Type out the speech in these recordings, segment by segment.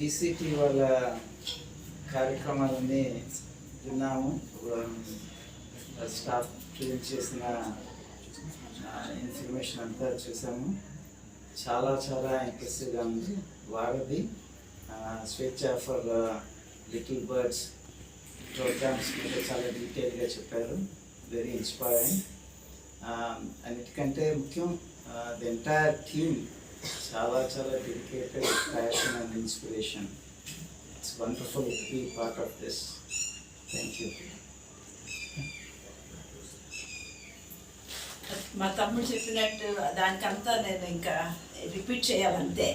TCT వాళ్ళ కార్యక్రమాలన్నీ విన్నాము. స్టాఫ్ క్లీన్ చేసిన ఇన్ఫర్మేషన్ అంతా చూసాము. చాలా చాలా ఇంట్రెస్టింగ్గా ఉంది. వారధి స్వేచ్ఛ ఫర్ లిటిల్ బర్డ్స్ ప్రోగ్రామ్స్ మీద చాలా డీటెయిల్గా చెప్పారు. Very inspiring. అన్నిటికంటే ముఖ్యం ది ఎంటైర్ టీమ్ చాలా చాలా dedicated, passion and inspiration. It's wonderful to be part of this. Thank you. మా తమ్ముడు చెప్పినట్టు దానికంతా నేను ఇంకా రిపీట్ చేయాలంతే.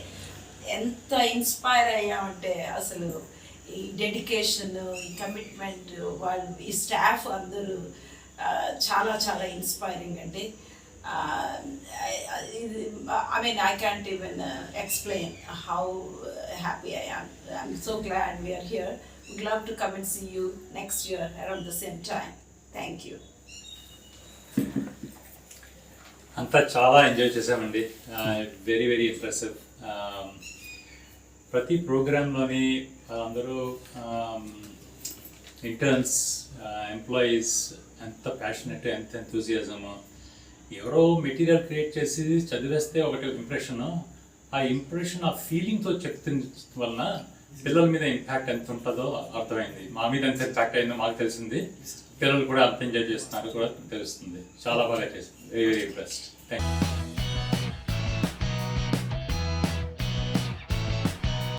ఎంత ఇన్స్పైర్ అయ్యామంటే అసలు ఈ డెడికేషన్, ఈ కమిట్మెంట్, వాళ్ళు ఈ స్టాఫ్ అందరూ చాలా చాలా ఇన్స్పైరింగ్ అండి. I mean, I can't even explain how happy I am. I'm so glad we are here. Would love to come and see you next year around the same time. Thank you. అంతా చాలా enjoy చేసామండి. Very very impressive. ప్రతి ప్రోగ్రాంలోని అందరూ interns, employees ఎంత passionate, ఎంత ఎంతూజియాజము. ఎవరో material create చేసి చదివేస్తే ఒకటి ఇంప్రెషను, ఆ ఇంప్రెషన్ ఆ ఫీలింగ్తో చెప్తున్న వలన పిల్లల మీద ఇంపాక్ట్ ఎంత ఉంటుందో అర్థమైంది. మా మీద ఎంత ఇంపాక్ట్ అయిందో మాకు తెలిసింది. పిల్లలు కూడా అంత ఎంజాయ్ చేస్తున్నారు కూడా తెలుస్తుంది. చాలా బాగా చేసింది. Very very impressed. Thank you.